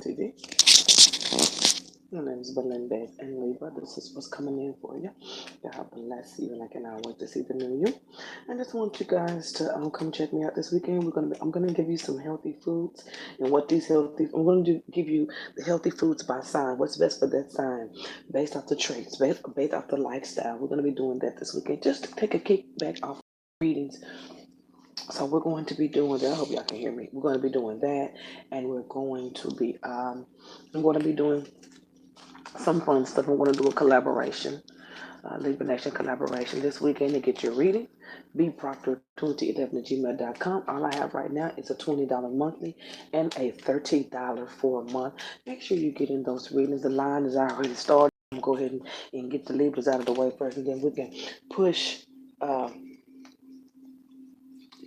TV. My name is Belinda and Libra. This is what's coming in for you. God bless you, and I cannot wait to see the new you. I just want you guys to come check me out this weekend. I'm gonna give you some healthy foods and what these healthy. I'm gonna give you the healthy foods by sign. What's best for that sign, based off the traits, based off the lifestyle. We're gonna be doing that this weekend, just to take a kick back off readings. So we're going to be doing that. I hope y'all can hear me. We're going to be doing that, and we're going to be I'm going to be doing some fun stuff. I'm going to do a collaboration, Libra Nation collaboration this weekend to get your reading. bproctor2011@gmail.com. All I have right now is a $20 monthly and a $13 for a month. Make sure you get in those readings. The line is already started. I'm going to go ahead and get the Libras out of the way first, and then we can push. Uh,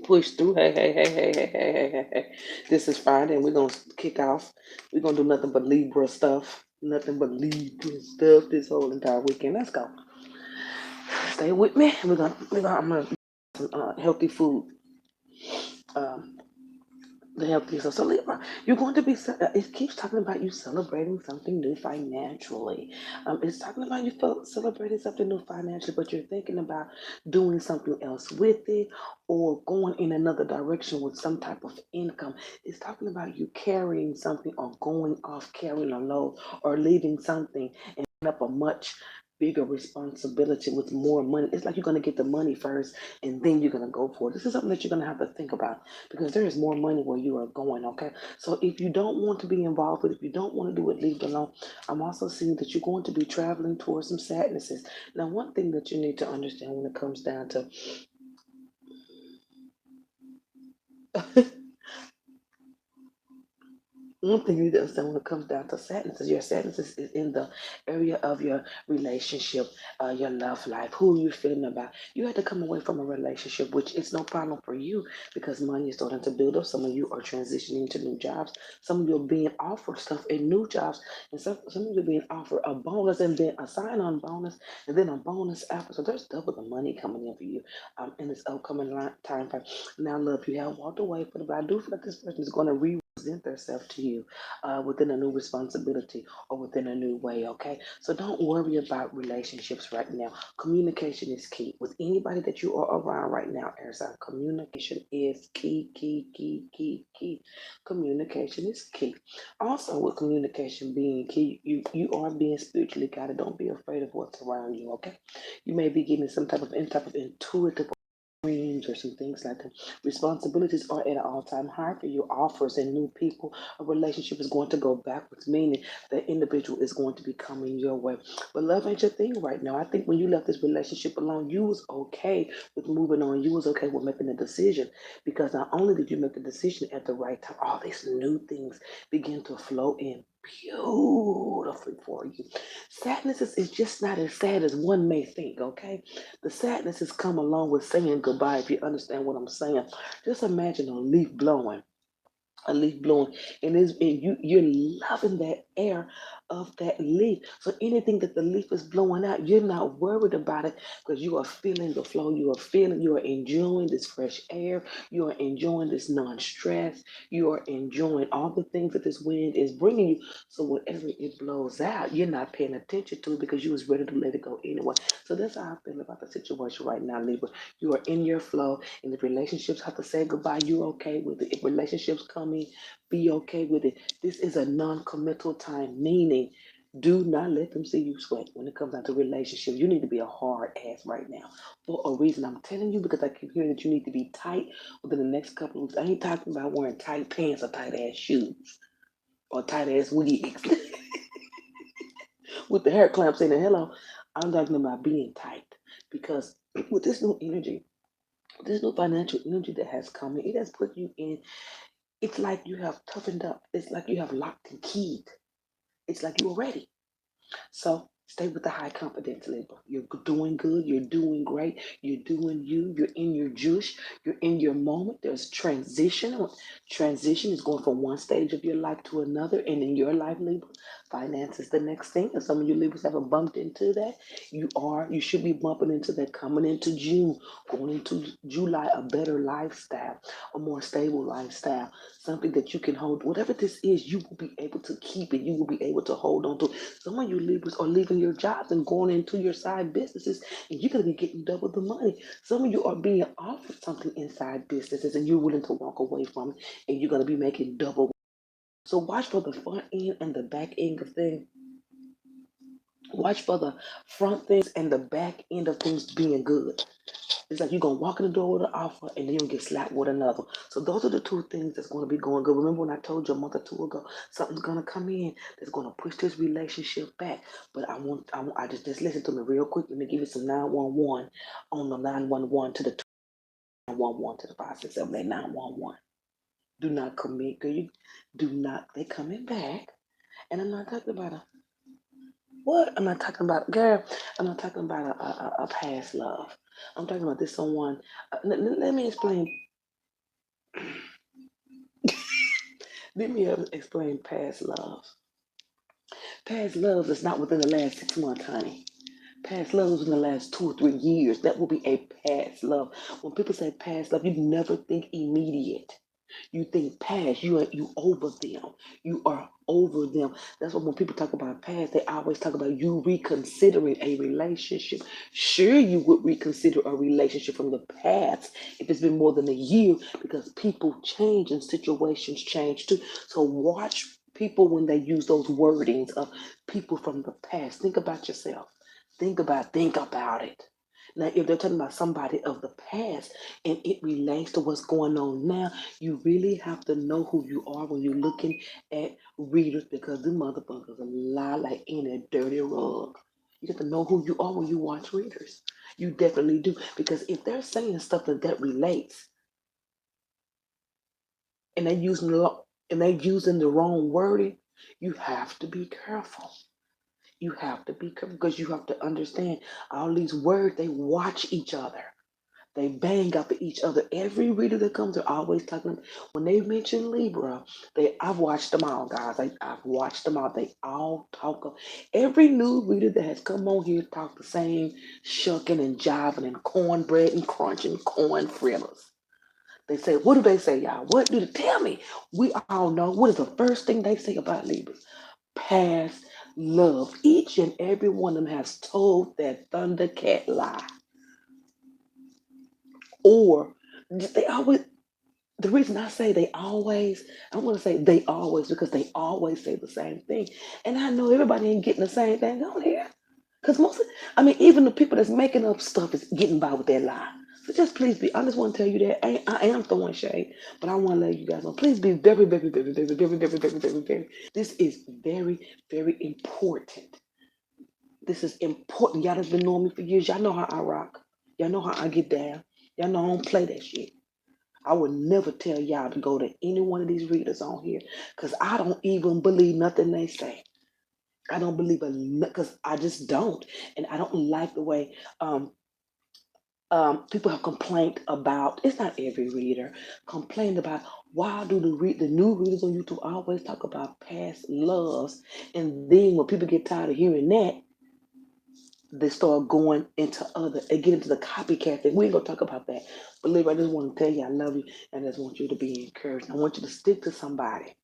push through. Hey. This is Friday, and we're gonna kick off. We're gonna do nothing but Libra stuff. Nothing but Libra stuff this whole entire weekend. Let's go. Stay with me. I'm gonna some healthy food. Um, the healthiest. So Libra, you're going to be. It keeps talking about you celebrating something new financially. It's talking about you celebrating something new financially, but you're thinking about doing something else with it or going in another direction with some type of income. It's talking about you carrying something or going off carrying a load or leaving something and picking up a much bigger responsibility with more money. It's like you're going to get the money first and then you're going to go for it. This is something that you're going to have to think about because there is more money where you are going, okay? So if you don't want to be involved with it, if you don't want to do it, leave it alone. I'm also seeing that you're going to be traveling towards some sadnesses. Now, one thing that you need to understand when it comes down to one thing you need to understand when it comes down to sadness is your sadness is in the area of your relationship, your love life, who you're feeling about. You had to come away from a relationship, which is no problem for you because money is starting to build up. Some of you are transitioning to new jobs. Some of you are being offered stuff in new jobs, and some of you are being offered a bonus and then a sign-on bonus and then a bonus after. So there's double the money coming in for you in this upcoming time frame. Now, love, you have walked away from it, but I do feel like this person is going to present themselves to you within a new responsibility or within a new way, okay? So don't worry about relationships right now. Communication is key. With anybody that you are around right now, Arizona, communication is key. Communication is key. Also, with communication being key, you are being spiritually guided. Don't be afraid of what's around you, okay? You may be getting some type of intuitive dreams or some things like that. Responsibilities are at an all-time high for you. Offers and new people. A relationship is going to go backwards, meaning that individual is going to be coming your way. But love ain't your thing right now. I think when you left this relationship alone, you was okay with moving on. You was okay with making a decision because not only did you make the decision at the right time, all these new things begin to flow in beautifully for you. Sadness is just not as sad as one may think, okay? The sadness has come along with saying goodbye, if you understand what I'm saying. Just imagine a leaf blowing, and you're loving that air of that leaf. So anything that the leaf is blowing out, you're not worried about it because you are feeling the flow. You are enjoying this fresh air. You are enjoying this non-stress. You are enjoying all the things that this wind is bringing you. So whenever it blows out, you're not paying attention to it because you was ready to let it go anyway. So that's how I feel about the situation right now, Libra. You are in your flow, and if relationships have to say goodbye, you're okay with it. If relationships come in, be okay with it. This is a non-committal time, meaning do not let them see you sweat when it comes down to relationships. You need to be a hard ass right now for a reason. I'm telling you because I keep hearing that you need to be tight within the next couple of weeks. I ain't talking about wearing tight pants or tight ass shoes or tight ass wigs with the hair clamps in the hello. I'm talking about being tight because with this new energy, this new financial energy that has come in, it has put you in. It's like you have toughened up. It's like you have locked and keyed. It's like you are ready. So Stay with the high confidence, Libra. You're doing good. You're doing great. You're doing you. You're in your juice. You're in your moment. There's transition. Transition is going from one stage of your life to another. And in your life, Libra, finance is the next thing. And some of you Libras haven't bumped into that. You should be bumping into that coming into June, going into July, a better lifestyle, a more stable lifestyle, something that you can hold. Whatever this is, you will be able to keep it. You will be able to hold on to. Some of you Libras are leaving your jobs and going into your side businesses, and you're going to be getting double the money. Some of you are being offered something inside businesses, and you're willing to walk away from it, and you're going to be making double. So watch for the front end and the back end of things. Watch for the front things and the back end of things being good. It's like you're gonna walk in the door with an offer and then you'll get slapped with another. So those are the two things that's gonna be going good. Remember when I told you a month or two ago, something's gonna come in that's gonna push this relationship back. But I just listen to me real quick. Let me give you some 911 on the 911 to the 911 to the 567 911. Do not commit, girl. You do not. They coming back, and I'm not talking about a what? I'm not talking about girl. I'm not talking about a past love. I'm talking about this someone. Let me explain. Let me explain past love. Past love is not within the last 6 months, honey. Past love is in the last 2 or 3 years. That will be a past love. When people say past love, you never think immediate. You think past. You over them. You are over them. That's why when people talk about past, they always talk about you reconsidering a relationship. Sure, you would reconsider a relationship from the past if it's been more than a year because people change and situations change too. So watch people when they use those wordings of people from the past. Think about yourself. Think about it. Now, if they're talking about somebody of the past and it relates to what's going on now, you really have to know who you are when you're looking at readers because the motherfuckers lie like in a dirty rug. You have to know who you are when you watch readers. You definitely do. Because if they're saying stuff that relates and they're using the wrong wording, you have to be careful. You have to be careful because you have to understand all these words, they watch each other. They bang after each other. Every reader that comes, they're always talking. When they mention Libra, I've watched them all, guys. I've watched them all. They all talk. Every new reader that has come on here talk the same shucking and jiving and cornbread and crunching corn fritters. They say, what do they say, y'all? What do they tell me? We all know what is the first thing they say about Libras? Past love. Each and every one of them has told that Thundercat lie. Or they always the reason I say they always, I want to say they always because they always say the same thing. And I know everybody ain't getting the same thing on here. Because even the people that's making up stuff is getting by with their lie. So just please be, I just want to tell you that I am throwing shade, but I want to let you guys know. Please be very, very, very, very, very, very, very, very, very. This is very, very important. This is important. Y'all that's been knowing me for years. Y'all know how I rock. Y'all know how I get down. Y'all know I don't play that shit. I would never tell y'all to go to any one of these readers on here because I don't even believe nothing they say. I don't believe it because I just don't. And I don't like the way people have complained about, it's not every reader, complained about why do the new readers on YouTube always talk about past loves. And then when people get tired of hearing that, they start going into they get into the copycat thing. We ain't gonna talk about that. But Libra, I just want to tell you I love you and I just want you to be encouraged. I want you to stick to somebody.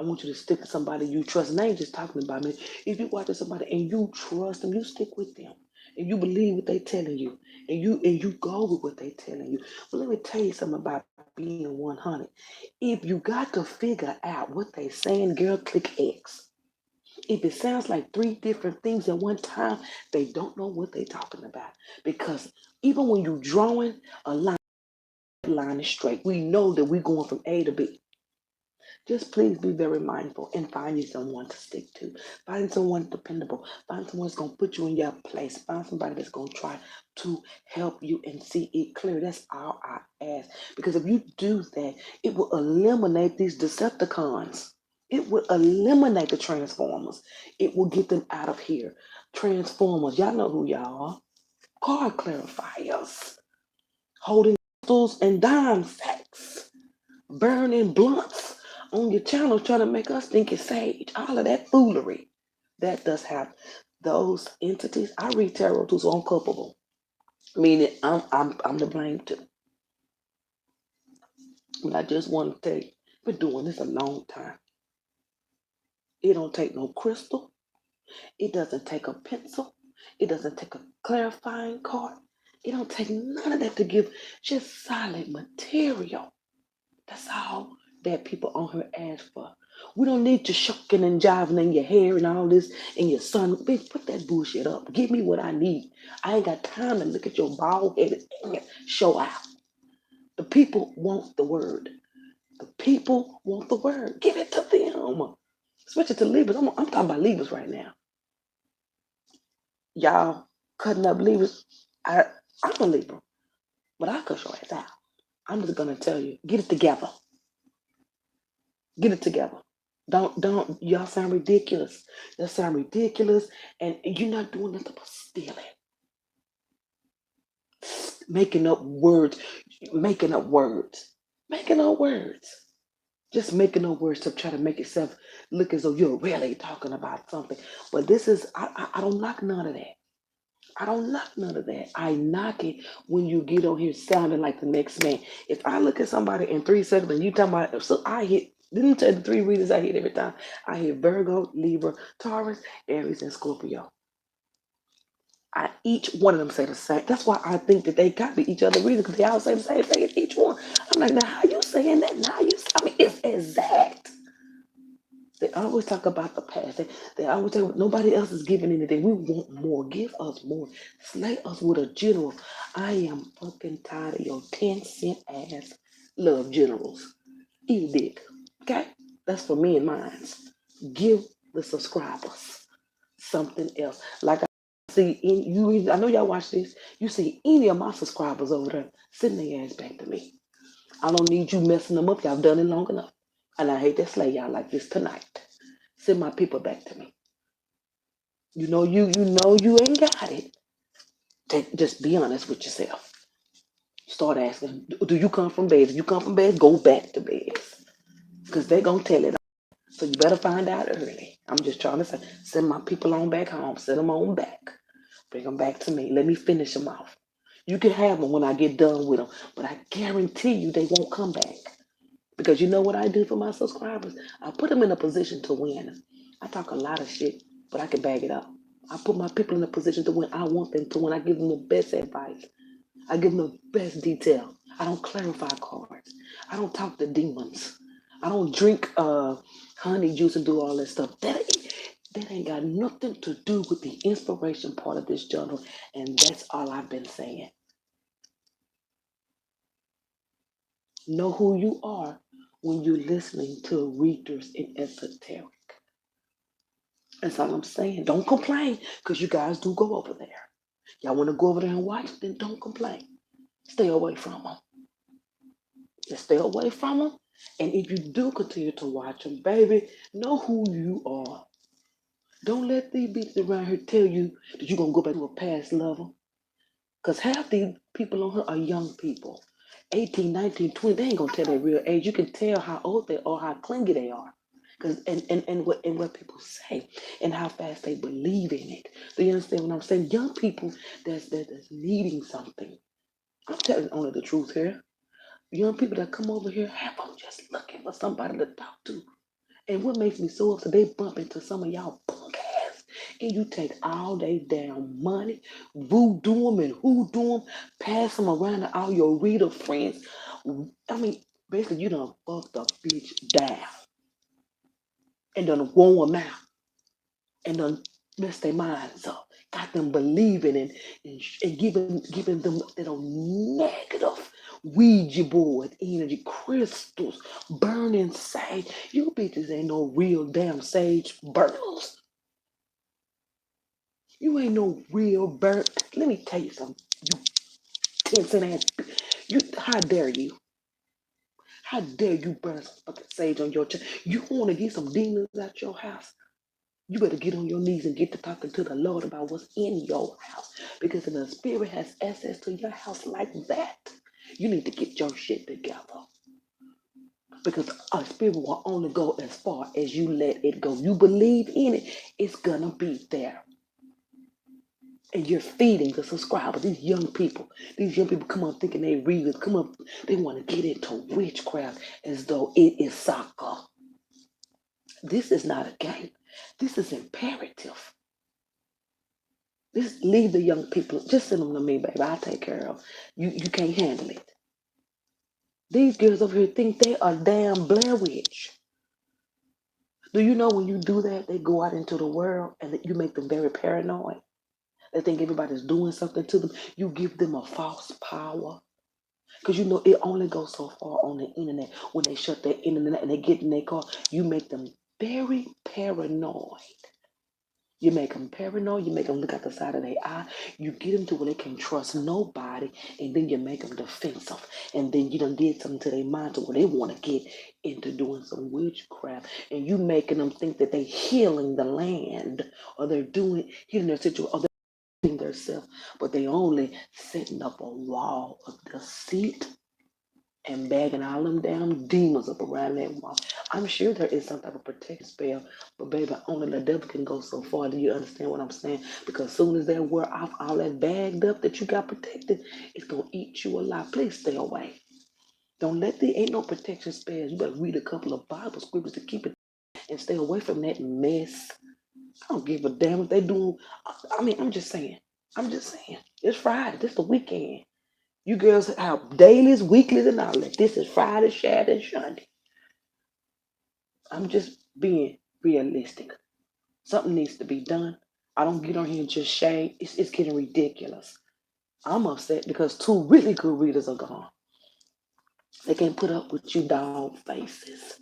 I want you to stick to somebody you trust. And I ain't just talking about me. If you watch somebody and you trust them, you stick with them. And you believe what they telling you. And you go with what they telling you. But let me tell you something about being 100. If you got to figure out what they saying, girl, click X. If it sounds like three different things at one time, they don't know what they're talking about. Because even when you're drawing a line is straight. We know that we're going from A to B. Just please be very mindful and find you someone to stick to. Find someone dependable. Find someone that's going to put you in your place. Find somebody that's going to try to help you and see it clear. That's all I ask. Because if you do that, it will eliminate these Decepticons. It will eliminate the transformers. It will get them out of here. Transformers, y'all know who y'all are. Card clarifiers, holding crystals and dime sacks, burning blunts on your channel trying to make us think it's sage. All of that foolery. That does have those entities. I read tarot too, so I'm culpable. Meaning I'm to blame too. But I just want to tell you, been doing this a long time. It don't take no crystal. It doesn't take a pencil. It doesn't take a clarifying card. It don't take none of that to give just solid material. That's all that people on here ask for. We don't need you shucking and jiving in your hair and all this and your son. Bitch, put that bullshit up. Give me what I need. I ain't got time to look at your bald headed show out. The people want the word. The people want the word. Give it to them. Especially to Libras. I'm talking about Libras right now. Y'all cutting up Libras. I'm a Libra, but I cut your ass out. I'm just gonna tell you, get it together. Get it together. Don't y'all sound ridiculous. Y'all sound ridiculous, and you're not doing nothing but stealing, making up words, making up words, making up words. Just making up words to try to make yourself look as though you're really talking about something. But this is I don't like none of that. I don't knock none of that. I knock it when you get on here sounding like the next man. If I look at somebody in 3 seconds and you talking about, so I hit, didn't tell the three readers I hit every time. I hit Virgo, Libra, Taurus, Aries, and Scorpio. Each one of them say the same. That's why I think that they copy each other readers because they all say the same thing in each one. I'm like, now how you saying that? Now I mean, it's exact. They always talk about the past. They always say nobody else is giving anything. We want more. Give us more. Slay us with a general. I am fucking tired of your 10-cent ass love generals. Eat a dick. Okay? That's for me and mine. Give the subscribers something else. Like I see in you, I know y'all watch this. You see any of my subscribers over there, send their ass back to me. I don't need you messing them up. Y'all done it long enough. And I hate to slay y'all like this tonight. Send my people back to me. You ain't got it. Just be honest with yourself. Start asking, do you come from beds? If you come from beds, go back to beds. Because they're gonna tell it. So you better find out early. I'm just trying to say, send my people on back home. Send them on back. Bring them back to me. Let me finish them off. You can have them when I get done with them, but I guarantee you they won't come back. Because you know what I do for my subscribers? I put them in a position to win. I talk a lot of shit, but I can bag it up. I put my people in a position to win. I want them to win. I give them the best advice. I give them the best detail. I don't clarify cards. I don't talk to demons. I don't drink honey juice and do all that stuff. That ain't got nothing to do with the inspiration part of this journal. And that's all I've been saying. Know who you are when you're listening to readers in esoteric. That's all I'm saying. Don't complain because you guys do go over there. Y'all want to go over there and watch? Then don't complain. Stay away from them. Just stay away from them. And if you do continue to watch them, baby, know who you are. Don't let these bitches around here tell you that you're going to go back to a past lover. Because half these people on here are young people. 18, 19, 20, they ain't going to tell their real age. You can tell how old they are, how clingy they are. Cause and what people say and how fast they believe in it. Do you understand what I'm saying? Young people that's needing something. I'm telling only the truth here. Young people that come over here, half of them just looking for somebody to talk to. And what makes me so upset, they bump into some of y'all punk ass, and you take all they damn money, voodoo them and hoodoo them, pass them around to all your reader friends. I mean, basically, you done fucked the bitch down and done worn them out and done messed their minds up. Got them believing and giving them little negative Ouija board energy, crystals, burning sage. You bitches ain't no real damn sage burners. You ain't no real burn. Let me tell you something. You 10-cent ass. You, how dare you? How dare you burn some fucking sage on your chest? You want to get some demons out your house? You better get on your knees and get to talking to the Lord about what's in your house. Because if the spirit has access to your house like that, you need to get your shit together. Because a spirit will only go as far as you let it go. You believe in it, it's gonna be there. And you're feeding the subscribers, these young people. These young people come up thinking they readers, come up, they want to get into witchcraft as though it is soccer. This is not a game. This is imperative. Just leave the young people. Just send them to me, baby. I'll take care of. You can't handle it. These girls over here think they are damn Blair Witch. Do you know when you do that, they go out into the world and you make them very paranoid. They think everybody's doing something to them. You give them a false power. Because you know it only goes so far on the internet. When they shut their internet and they get in their car, you make them very paranoid. You make them paranoid. You make them look at the side of their eye. You get them to where they can't trust nobody, and then you make them defensive. And then you done did something to their mind to where they want to get into doing some witchcraft. And you making them think that they healing the land, or they're doing healing their situation, or they're healing themselves, but they only setting up a wall of deceit and bagging all them damn demons up around that wall. I'm sure there is some type of protection spell, but baby, only the devil can go so far. Do you understand what I'm saying? Because as soon as they wear off all that bagged up that you got protected, it's gonna eat you alive. Please stay away. Don't let the ain't no protection spells. You better read a couple of Bible scriptures to keep it and stay away from that mess. I don't give a damn if they do. I mean, I'm just saying. I'm just saying. It's Friday. This the weekend. You girls have dailies, weeklies, and all that. This is Friday, Saturday, Sunday. I'm just being realistic. Something needs to be done. I don't get on here and just shade. It's getting ridiculous. I'm upset because two really good readers are gone. They can't put up with you dog faces.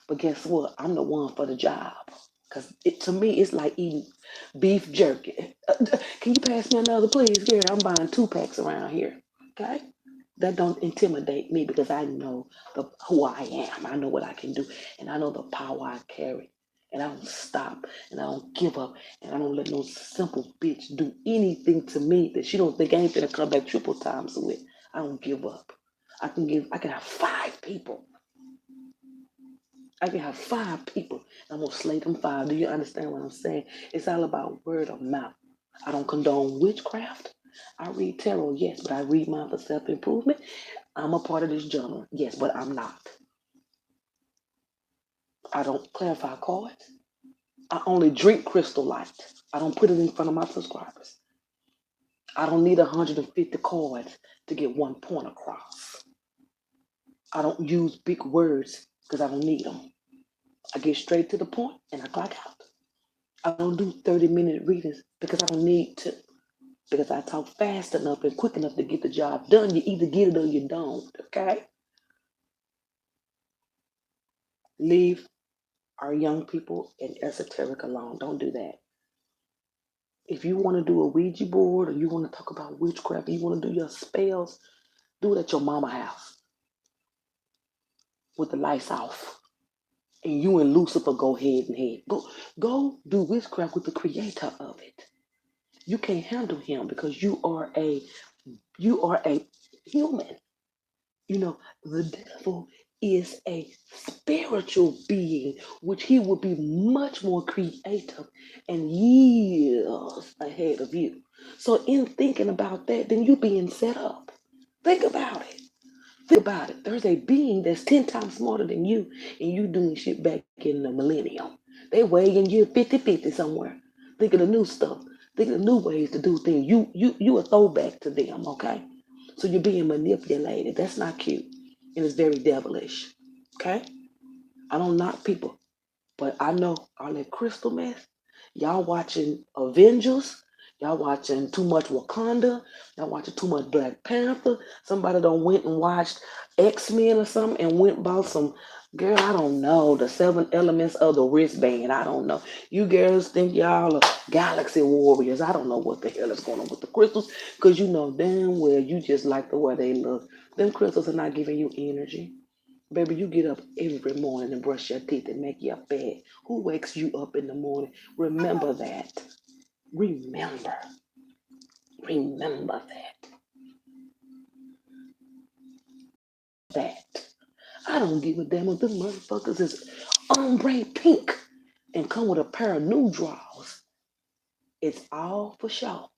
But guess what? I'm the one for the job. Because to me, it's like eating beef jerky. Can you pass me another, please? Girl, I'm buying 2 packs around here. Okay? That don't intimidate me because I know who I am. I know what I can do. And I know the power I carry. And I don't stop. And I don't give up. And I don't let no simple bitch do anything to me that she don't think I ain't gonna come back triple times with. I don't give up. I can have 5 people. I can have 5 people. I'm gonna slay them 5. Do you understand what I'm saying? It's all about word of mouth. I don't condone witchcraft. I read tarot, yes, but I read mine for self-improvement. I'm a part of this genre, yes, but I'm not. I don't clarify cards. I only drink crystal light. I don't put it in front of my subscribers. I don't need 150 cards to get one point across. I don't use big words because I don't need them. I get straight to the point and I clock out. I don't do 30-minute readings because I don't need to. Because I talk fast enough and quick enough to get the job done. You either get it or you don't, okay? Leave our young people and esoteric alone. Don't do that. If you want to do a Ouija board or you want to talk about witchcraft, you want to do your spells, do it at your mama house with the lights off. And you and Lucifer go head and head. Go do witchcraft with the creator of it. You can't handle him because you are a human. You know, the devil is a spiritual being, which he will be much more creative and years ahead of you. So, in thinking about that, then you're being set up. Think about it. Think about it. There's a being that's 10 times smarter than you, and you doing shit back in the millennium. They weighing you 50-50 somewhere, thinking of new stuff, thinking of new ways to do things. You a throwback to them, okay? So you're being manipulated. That's not cute. And it's very devilish. Okay? I don't knock people, but I know all that crystal mess. Y'all watching Avengers. Y'all watching too much Wakanda. Y'all watching too much Black Panther. Somebody done went and watched X-Men or something and went bought some, girl, I don't know, the 7 elements of the wristband. I don't know. You girls think y'all are galaxy warriors. I don't know what the hell is going on with the crystals because you know damn well you just like the way they look. Them crystals are not giving you energy. Baby, you get up every morning and brush your teeth and make your bed. Who wakes you up in the morning? Remember that. Remember. Remember that. That. I don't give a damn if them motherfuckers is ombre pink and come with a pair of new drawers. It's all for show.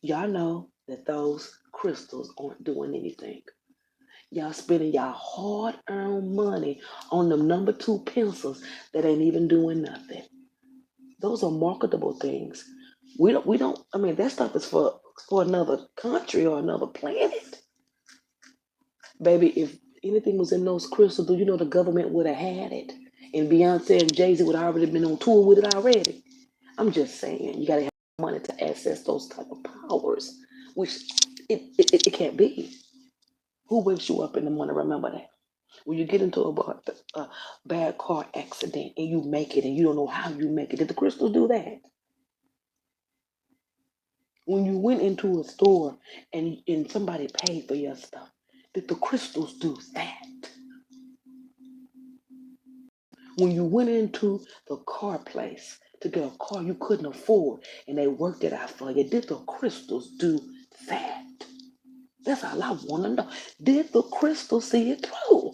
Y'all know that those crystals aren't doing anything. Y'all spending y'all hard-earned money on them number two pencils that ain't even doing nothing. Those are marketable things. We don't I mean that stuff is for another country or another planet. Baby, if anything was in those crystals, do you know the government would have had it? And Beyonce and Jay-Z would have already been on tour with it already. I'm just saying, you gotta have money to access those type of powers, which it can't be. Who wakes you up in the morning? Remember that. When you get into a bad car accident and you make it and you don't know how you make it, did the crystals do that? When you went into a store and somebody paid for your stuff, did the crystals do that? When you went into the car place to get a car you couldn't afford and they worked it out for you, did the crystals do that? That's all I want to know. Did the crystals see it through?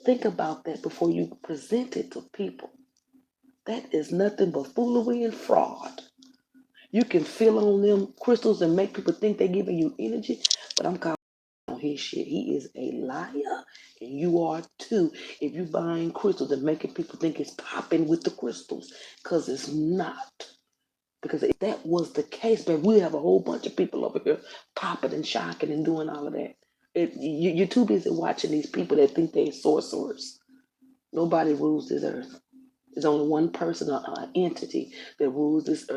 Think about that before you present it to people. That is nothing but foolery and fraud. You can feel on them crystals and make people think they're giving you energy, but I'm calling on his shit. He is a liar, and you are too. If you buying crystals and making people think it's popping with the crystals, because it's not. Because if that was the case, man, we have a whole bunch of people over here popping and shocking and doing all of that. You're too busy watching these people that think they're sorcerers. Nobody rules this earth. There's only one person or entity that rules this earth.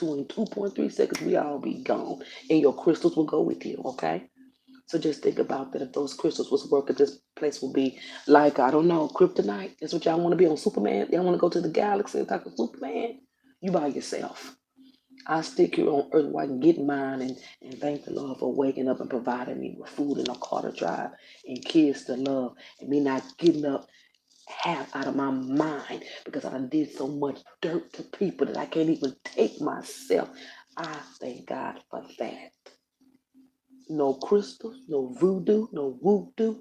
In 2.3 seconds, we all be gone, and your crystals will go with you. Okay, so just think about that. If those crystals was working, this place will be like, I don't know, kryptonite. That's what y'all want to be on Superman. Y'all want to go to the galaxy and talk to Superman. You by yourself. I stick here on earth where I can get mine and thank the Lord for waking up and providing me with food and a car to drive and kids to love and me not getting up half out of my mind because I done did so much dirt to people that I can't even take myself. I thank God for that. No crystals, no voodoo, no voodoo,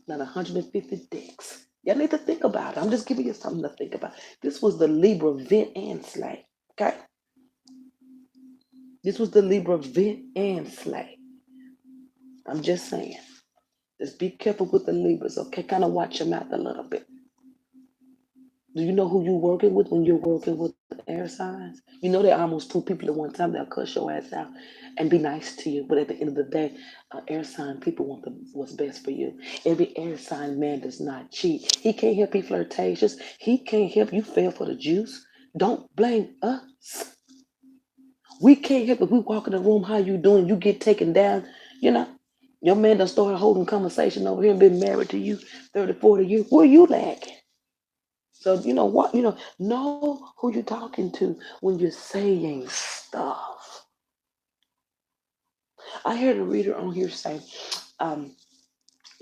not 150 decks. Y'all need to think about it. I'm just giving you something to think about. This was the Libra vent and slay. Okay? This was the Libra vent and slay. I'm just saying. Just be careful with the Libras, okay? Kind of watch your mouth a little bit. Do you know who you're working with when you're working with air signs? You know they're almost two people at one time. They'll cuss your ass out and be nice to you. But at the end of the day, air sign people want what's best for you. Every air sign man does not cheat. He can't help you flirtatious. He can't help you fail for the juice. Don't blame us. We can't help if we walk in the room, how you doing? You get taken down, you know. Your man done started holding conversation over here and been married to you 30, 40 years. Where you lacking? So you know what, know who you're talking to when you're saying stuff. I heard a reader on here say, um,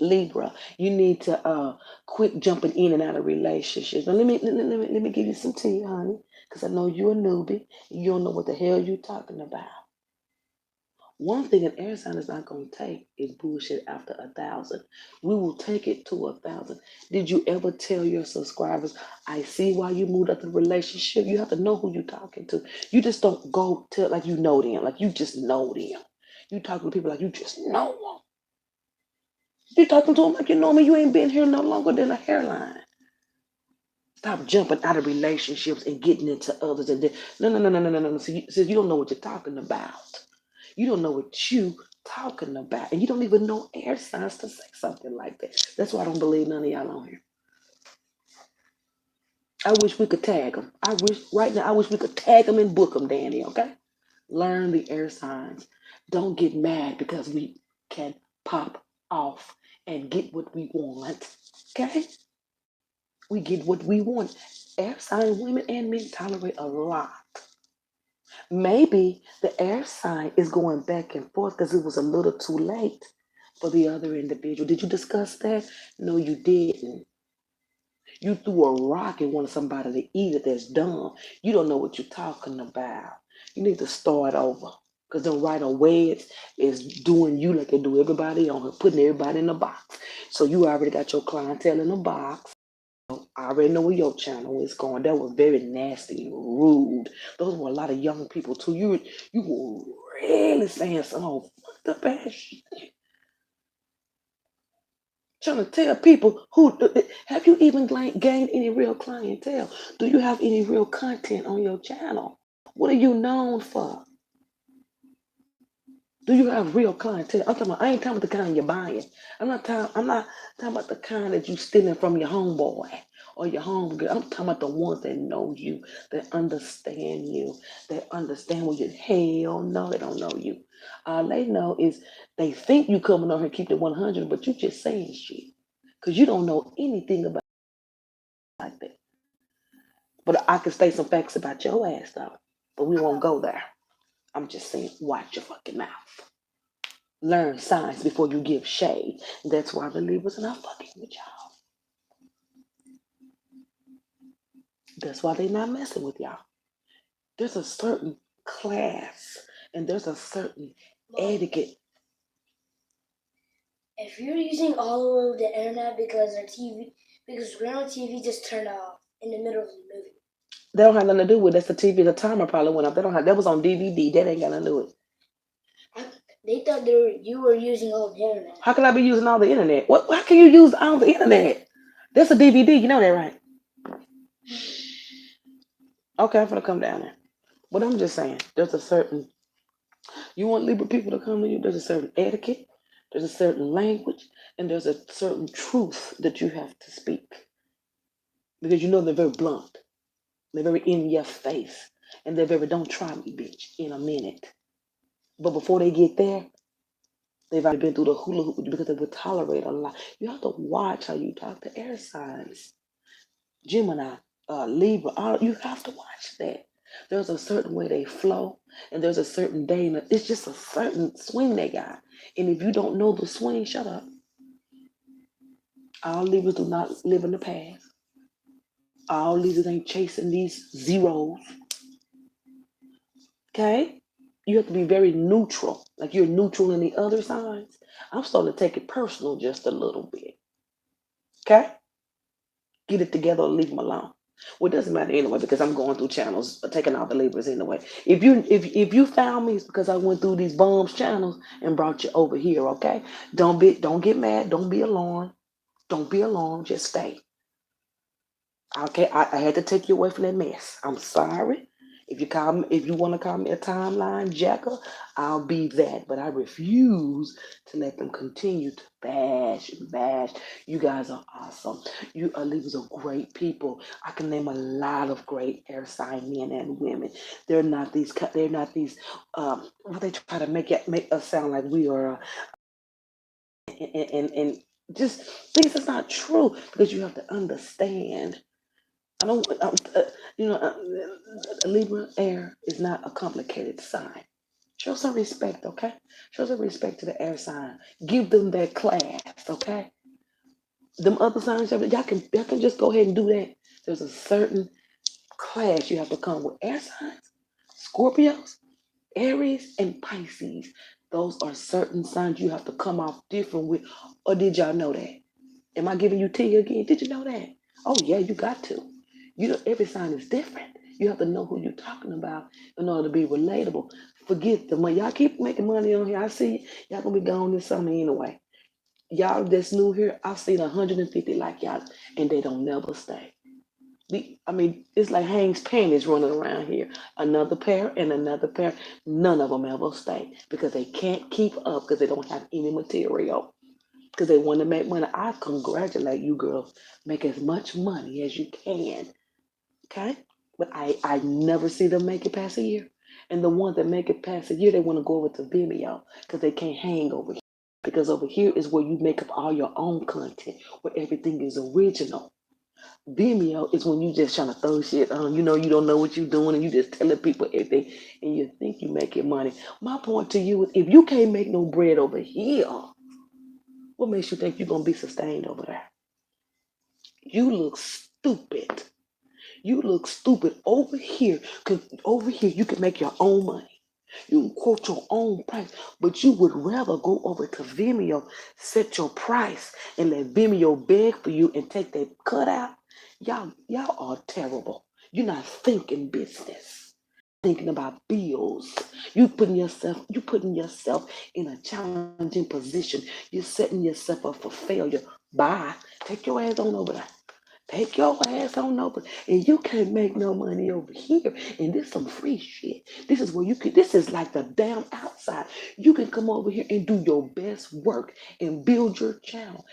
Libra, you need to quit jumping in and out of relationships. Now let me give you some tea, honey, because I know you're a newbie. You don't know what the hell you're talking about. One thing an air sign is not going to take is bullshit after 1,000. We will take it to 1,000. Did you ever tell your subscribers, I see why you moved up the relationship? You have to know who you're talking to. You just don't go tell like you know them, like you just know them. You talking to people like you just know them. You talking to them like you know me. You ain't been here no longer than a hairline. Stop jumping out of relationships and getting into others. And then, no. So you don't know what you're talking about. You don't know what you talking about. And you don't even know air signs to say something like that. That's why I don't believe none of y'all on here. I wish we could tag them. I wish we could tag them and book them, Danny, okay? Learn the air signs. Don't get mad because we can pop off and get what we want, okay? We get what we want. Air sign women and men tolerate a lot. Maybe the air sign is going back and forth because it was a little too late. for the other individual. Did you discuss that? No, you didn't. You threw a rock and wanted somebody to eat it. That's dumb. You don't know what you're talking about. You need to start over. Because them right away is doing you like they do everybody on her, putting everybody in a box. So you already got your clientele in a box. I already know where your channel is going. That was very nasty and rude. Those were a lot of young people too. You were really saying some fucked up ass shit. Trying to tell people who have you even gained any real clientele? Do you have any real content on your channel? What are you known for? Do you have real clientele? I ain't talking about the kind you're buying. I'm not talking about the kind that you stealing from your homeboy or your homegirl. I'm talking about the ones that know you, that understand you, that understand what you. Hell no, they don't know you. All they know is they think you coming on here keep it 100, but you just saying shit because you don't know anything about like that. But I can state some facts about your ass though. But we won't go there. I'm just saying, watch your fucking mouth. Learn science before you give shade. That's why the Libras are not fucking with y'all. That's why they not messing with y'all. There's a certain class and there's a certain etiquette. If you're using all of the internet because regular TV just turned off in the middle of the movie. They don't have nothing to do with it. That's the TV. The timer probably went up. That was on DVD. That ain't got nothing to do with it. They thought you were using all the internet. How can I be using all the internet? How can you use all the internet? That's a DVD. You know that, right? Okay, I'm gonna come down there. But I'm just saying, there's a certain. You want Libra people to come to you. There's a certain etiquette. There's a certain language, and there's a certain truth that you have to speak because you know they're very blunt. They're very in your face, and they're very don't try me, bitch, in a minute. But before they get there, they've already been through the hula hoop because they would tolerate a lot. You have to watch how you talk to air signs, Gemini, Libra. You have to watch that. There's a certain way they flow, and there's a certain day. It's just a certain swing they got. And if you don't know the swing, shut up. All Libras do not live in the past. All Libras ain't chasing these zeros. Okay? You have to be very neutral. Like you're neutral in the other signs. I'm starting to take it personal just a little bit. Okay? Get it together or leave them alone. Well, it doesn't matter anyway because I'm going through channels, taking out the Libras anyway. If you found me, it's because I went through these bombs channels and brought you over here. Okay? Don't get mad. Don't be alarmed. Don't be alarmed. Just stay. Okay, I had to take you away from that mess. I'm sorry. If you want to call me a timeline jacker, I'll be that. But I refuse to let them continue to bash and bash. You guys are awesome. You are leaders of great people. I can name a lot of great air sign men and women. They're not these. They're not these. What they try to make us sound like we are, and just things that's not true because you have to understand. I don't, you know, Libra air is not a complicated sign. Show some respect, okay? Show some respect to the air sign. Give them their class, okay? Them other signs, y'all can just go ahead and do that. There's a certain class you have to come with. Air signs, Scorpios, Aries, and Pisces. Those are certain signs you have to come off different with. Or did y'all know that? Am I giving you tea again? Did you know that? Oh yeah, you got to. You know, every sign is different. You have to know who you're talking about in order to be relatable. Forget the money. Y'all keep making money on here. I see y'all gonna be gone this summer anyway. Y'all that's new here, I've seen 150 like y'all, and they don't never stay. I mean, it's like Hank's panties running around here. Another pair and another pair. None of them ever stay because they can't keep up because they don't have any material because they want to make money. I congratulate you girls. Make as much money as you can. Okay? But I never see them make it past a year. And the ones that make it past a year, they want to go over to Vimeo because they can't hang over here. Because over here is where you make up all your own content, where everything is original. Vimeo is when you just trying to throw shit on. You know you don't know what you're doing and you just telling people everything and you think you making money. My point to you is if you can't make no bread over here, What makes you think you're gonna be sustained over there? You look stupid. You look stupid over here. Cause over here you can make your own money. You can quote your own price, but you would rather go over to Vimeo, set your price, and let Vimeo beg for you and take that cut out. Y'all are terrible. You're not thinking business. Thinking about bills. You putting yourself in a challenging position. You're setting yourself up for failure. Bye. Take your ass on over there. Take your ass on over. And you can't make no money over here. And this some free shit. This is where you can, this is like the damn outside. You can come over here and do your best work and build your channel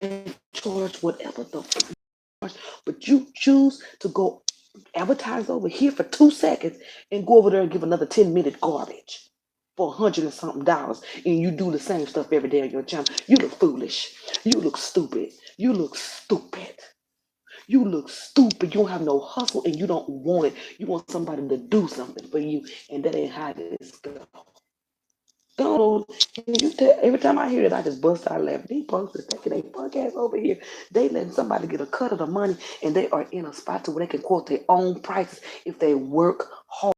and charge whatever the fuck you charge. But you choose to go advertise over here for 2 seconds and go over there and give another 10-minute garbage for $100 and something, and you do the same stuff every day on your channel. You look foolish. You look stupid. You look stupid. You look stupid. You don't have no hustle and you don't want it. You want somebody to do something for you, and that ain't how this go. Go every time I hear it, I just bust out laughing. These folks is taking a fuck ass over here. They letting somebody get a cut of the money, and they are in a spot to where they can quote their own prices if they work hard.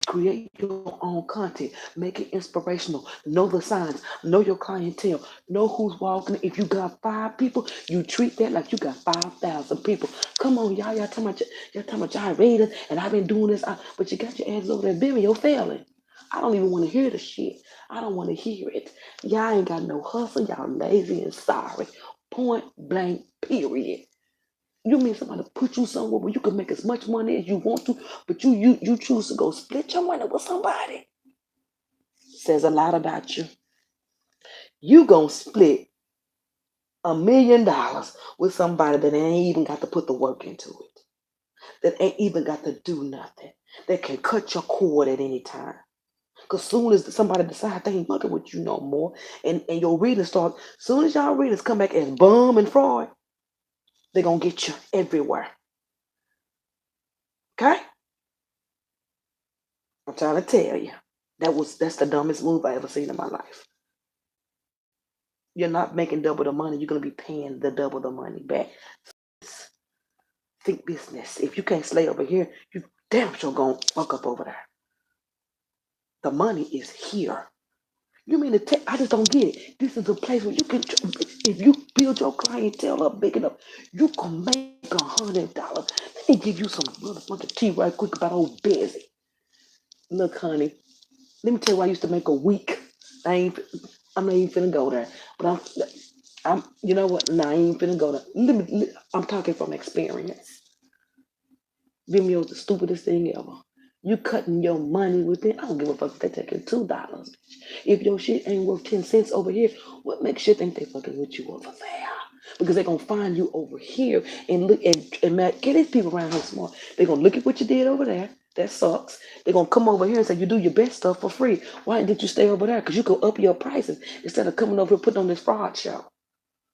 Create your own content. Make it inspirational. Know the signs. Know your clientele. Know who's walking. If you got 5 people, you treat that like you got 5,000 people. Come on, y'all. Y'all talking about y'all readers, and I've been doing this. But you got your ass over there, Vimeo failing. I don't even want to hear the shit. I don't want to hear it. Y'all ain't got no hustle. Y'all lazy and sorry. Point blank. Period. You mean somebody put you somewhere where you can make as much money as you want to, but you choose to go split your money with somebody? Says a lot about you. You gonna split $1 million with somebody that ain't even got to put the work into it, that ain't even got to do nothing, that can cut your cord at any time. Cause soon as somebody decides they ain't fucking with you no more, and your readers start, soon as y'all readers come back as bum and fraud, they gonna get you everywhere. Okay? I'm trying to tell you. That's the dumbest move I ever seen in my life. You're not making double the money, you're gonna be paying the double the money back. Think business. If you can't slay over here, you damn sure gonna fuck up over there. The money is here. You mean to tell? I just don't get it. This is a place where you can, if you build your clientele up big enough, you can make $100. Let me give you some motherfucking tea right quick about old Busy. Look, honey, let me tell you what I used to make a week. I'm not even finna go there. But you know what? Nah, I ain't finna go there. I'm talking from experience. Vimeo is the stupidest thing ever. You cutting your money with it. I don't give a fuck if they taking $2. If your shit ain't worth 10 cents over here, what makes you think they fucking with you over there? Because they're gonna find you over here and look and get these people around here smart. They're gonna look at what you did over there. That sucks. They're gonna come over here and say you do your best stuff for free. Why didn't you stay over there? Because you go up your prices instead of coming over here putting on this fraud show.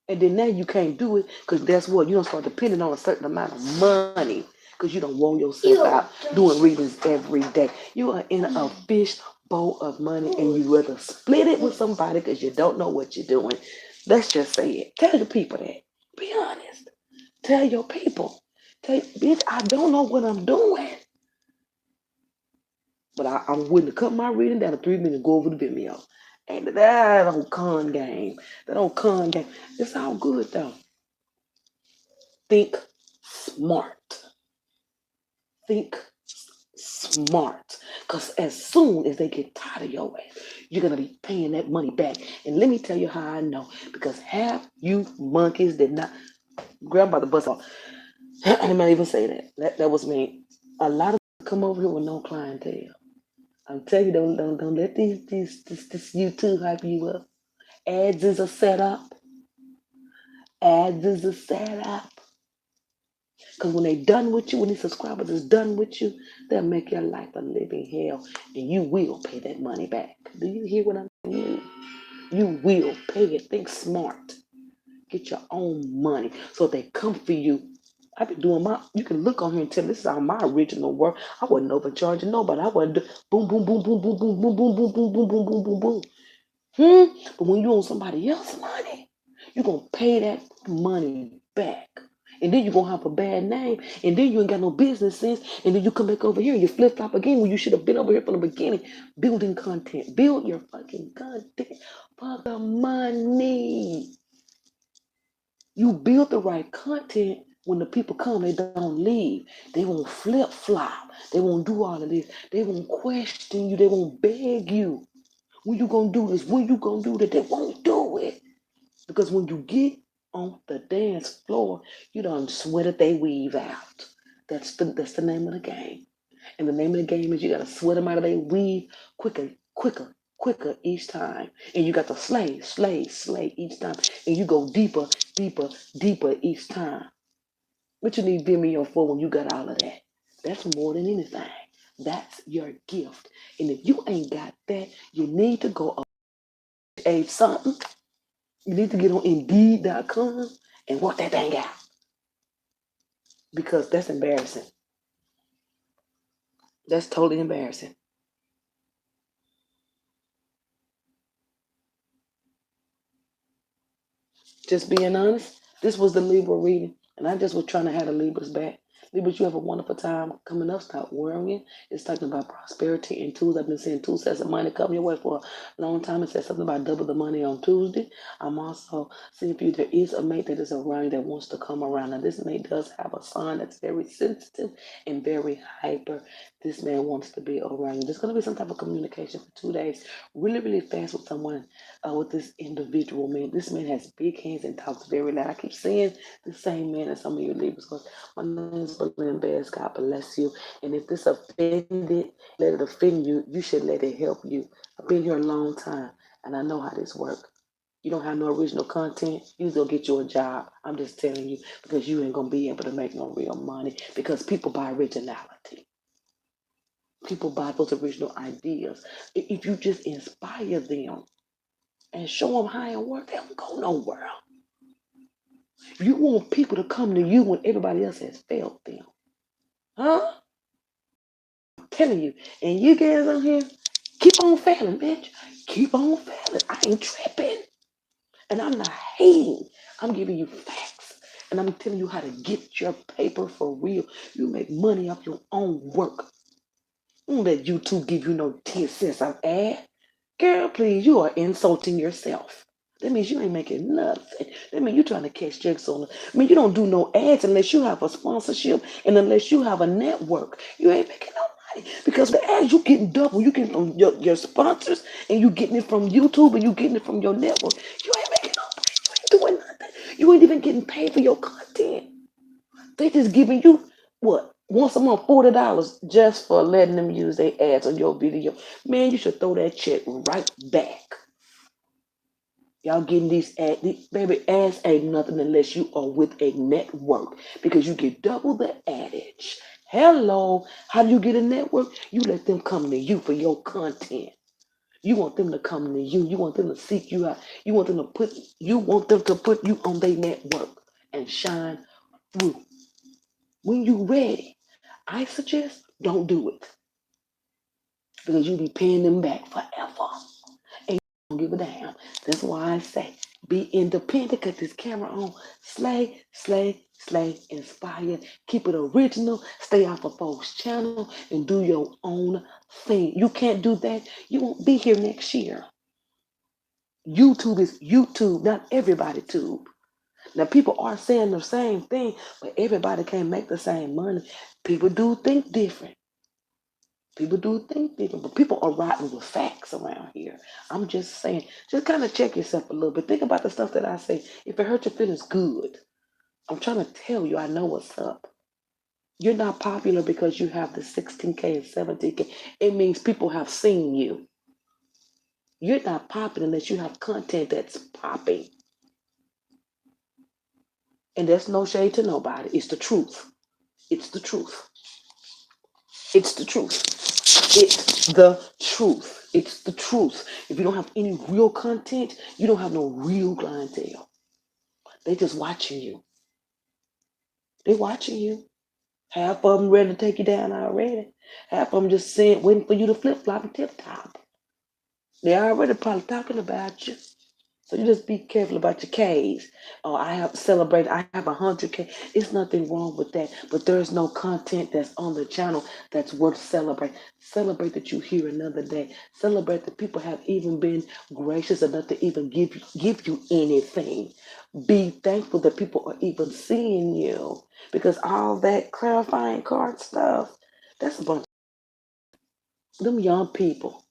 And then now you can't do it because that's what you don't start depending on a certain amount of money because you don't want yourself out doing readings every day. You are in a fish bowl of money and you rather split it with somebody because you don't know what you're doing. Let's just say it. Tell your people that. Be honest. Tell your people. Bitch, I don't know what I'm doing. But I'm willing to cut my reading down to 3 minutes and go over the Vimeo. And that don't con game. That don't con game. It's all good though. Think smart. Think smart. Because as soon as they get tired of your ass, you're going to be paying that money back. And let me tell you how I know. Because half you monkeys did not grab by the bus off. I didn't even say that. That was me. A lot of people come over here with no clientele. I'm telling you, don't let this YouTube hype you up. Ads is a setup. Ads is a setup. Because when they done with you, when these subscribers is done with you, they'll make your life a living hell. And you will pay that money back. Do you hear what I'm telling you? You will pay it. Think smart. Get your own money. So if they come for you, I've been doing you can look on here and tell this is how my original work. I wasn't overcharging nobody. I wasn't boom, boom, boom, boom, boom, boom, boom, boom, boom, boom, boom, boom, boom, boom, boom. But when you own somebody else's money, You're gonna pay that money back. And then you're gonna have a bad name, and then you ain't got no business sense, and then you come back over here and you flip flop again when you should have been over here from the beginning. Building content. Build your fucking content for the money. You build the right content. When the people come, they don't leave. They won't flip flop. They won't do all of this. They won't question you. They won't beg you. When you gonna do this? When you gonna do that? They won't do it. Because when you get on the dance floor, you done sweated they weave out. That's the name of the game. And the name of the game is you gotta sweat them out of their weave quicker, quicker, quicker each time. And you got to slay, slay, slay each time. And you go deeper, deeper, deeper each time. What you need Vimeo for when you got all of that? That's more than anything. That's your gift. And if you ain't got that, you need to go a something. You need to get on Indeed.com and work that thing out. Because that's embarrassing. That's totally embarrassing. Just being honest, this was the Libra reading, and I just was trying to have the Libras back. Libras, you have a wonderful time coming up. Stop worrying. It's talking about prosperity and tools. I've been seeing two sets of money come your way for a long time. It says something about double the money on Tuesday. I'm also seeing for you there is a mate that is around you that wants to come around. Now, this mate does have a son that's very sensitive and very hyper. This man wants to be around you. There's going to be some type of communication for 2 days, really, really fast with someone with this individual man. This man has big hands and talks very loud. I keep saying the same man as some of your neighbors because my name is Belinda Bears. God bless you. And if this offended, let it offend you. You should let it help you. I've been here a long time and I know how this works. You don't have no original content, you go get you a job. I'm just telling you because you ain't gonna be able to make no real money because people buy originality. People buy those original ideas. If you just inspire them and show them how it works, they don't go nowhere. You want people to come to you when everybody else has failed them. Huh? I'm telling you. And you guys on here, keep on failing, bitch. Keep on failing. I ain't tripping. And I'm not hating. I'm giving you facts. And I'm telling you how to get your paper for real. You make money off your own work. Don't let YouTube give you no 10 cents of ad. Girl, please, you are insulting yourself. That means you ain't making nothing. That means you're trying to catch checks on it. I mean, you don't do no ads unless you have a sponsorship and unless you have a network. You ain't making no money because the ads you getting double. You getting from your sponsors and you getting it from YouTube and you getting it from your network. You ain't making no money. You ain't doing nothing. You ain't even getting paid for your content. They just giving you what? Once a month, $40 just for letting them use their ads on your video. Man, you should throw that check right back. Y'all getting these baby ads ain't nothing unless you are with a network because you get double the adage. Hello, how do you get a network? You let them come to you for your content. You want them to come to you. You want them to seek you out. You want them to put you on their network and shine through. When you ready, I suggest don't do it because you be paying them back forever. And you don't give a damn. That's why I say be independent, cut this camera on, slay, slay, slay, inspire, keep it original, stay off of folks' channel, and do your own thing. You can't do that, you won't be here next year. YouTube is YouTube, not everybody tube. Now people are saying the same thing, but everybody can't make the same money. People do think different. People do think different, but people are writing with facts around here. I'm just saying, just kind of check yourself a little bit. Think about the stuff that I say. If it hurt your feelings, good. I'm trying to tell you, I know what's up. You're not popular because you have the 16K and 17K. It means people have seen you. You're not popular unless you have content that's popping. And there's no shade to nobody. It's the truth. It's the truth. It's the truth. It's the truth. It's the truth. If you don't have any real content, you don't have no real clientele. They just watching you. They watching you. Half of them ready to take you down already. Half of them just saying, waiting for you to flip flop and tip top. They already probably talking about you. So you just be careful about your K's. Oh, I have celebrated. I have 100K. It's nothing wrong with that. But there's no content that's on the channel that's worth celebrating. Celebrate that you here another day. Celebrate that people have even been gracious enough to even give you anything. Be thankful that people are even seeing you, because all that clarifying card stuff, that's a bunch of them young people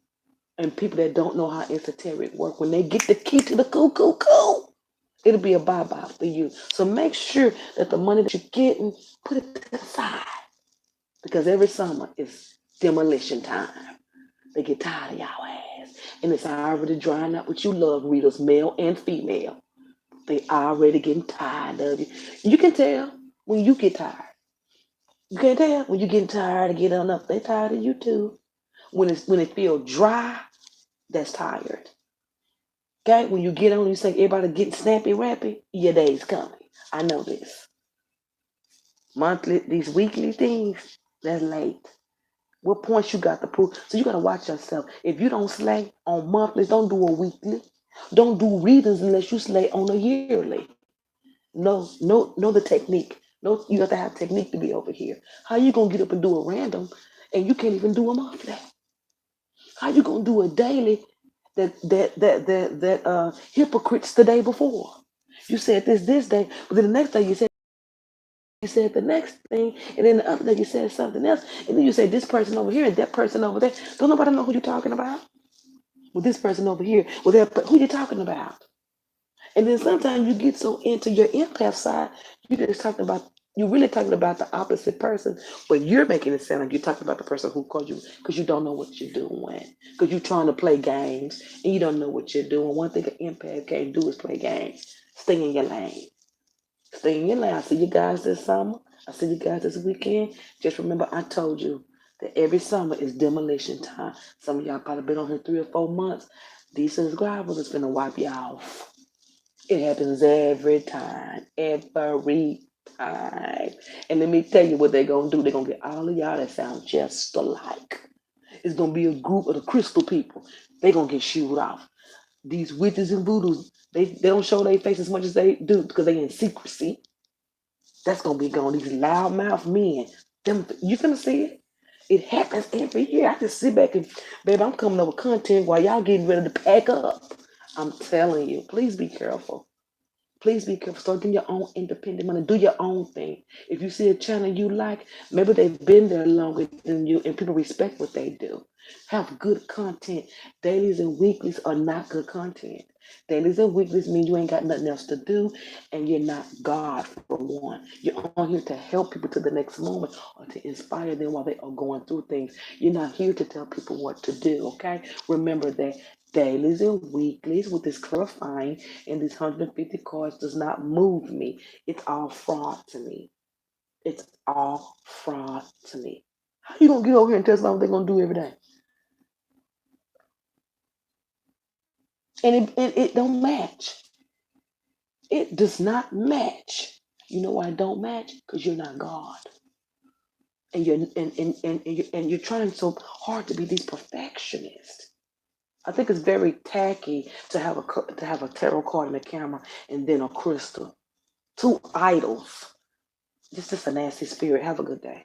and people that don't know how esoteric work. When they get the key to the cool, it'll be a bye-bye for you. So make sure that the money that you're getting, put it to the side, because every summer is demolition time. They get tired of y'all ass. And it's already drying up with you love readers, male and female. They already getting tired of you. You can tell when you get tired. You can tell when you getting tired of getting enough. They tired of you too. When it feel dry, that's tired. Okay? When you get on, you say everybody getting snappy rappy, your day's coming. I know this. Monthly, these weekly things, that's late. What points you got to prove? So you got to watch yourself. If you don't slay on monthlies, don't do a weekly. Don't do readings unless you slay on a yearly. Know the technique. No, you have to have technique to be over here. How you gonna get up and do a random, and you can't even do a monthly? How you gonna do a daily that hypocrites the day before? You said this day, but then the next day you said the next thing, and then the other day you said something else, and then you said this person over here and that person over there. Don't nobody know who you're talking about? Well, this person over here, well, who you talking about? And then sometimes you get so into your empath side, you're really talking about the opposite person, but you're making it sound like you're talking about the person who called you, because you don't know what you're doing, because you're trying to play games and you don't know what you're doing. One thing an empath can't do is play games. Stay in your lane. Stay in your lane. I see you guys this summer. I see you guys this weekend. Just remember, I told you that every summer is demolition time. Some of y'all probably been on here 3 or 4 months. These subscribers is gonna wipe you off. It happens every time. Every time. And let me tell you what they're gonna do. They're gonna get all of y'all that sound just alike. It's gonna be a group of the crystal people. They're gonna get shooed off. These witches and voodoos, they don't show their face as much as they do because they in secrecy. That's gonna be gone. These loudmouth men. Them, you finna see it. It happens every year. I just sit back and, baby, I'm coming up with content while y'all getting ready to pack up. I'm telling you, please be careful. Please be careful. Start doing your own independent money. Do your own thing. If you see a channel you like, maybe they've been there longer than you and people respect what they do. Have good content. Dailies and weeklies are not good content. Dailies and weeklies mean you ain't got nothing else to do and you're not God for one. You're on here to help people to the next moment or to inspire them while they are going through things. You're not here to tell people what to do, okay? Remember that dailies and weeklies with this clarifying and these 150 cards does not move me. It's all fraud to me. It's all fraud to me. How you gonna get over here and tell somebody they're gonna do every day? And it don't match. It does not match. You know why it don't match? Because you're not God. And you're trying so hard to be these perfectionists. I think it's very tacky to have a tarot card in the camera and then a crystal. Two idols. Just a nasty spirit. Have a good day.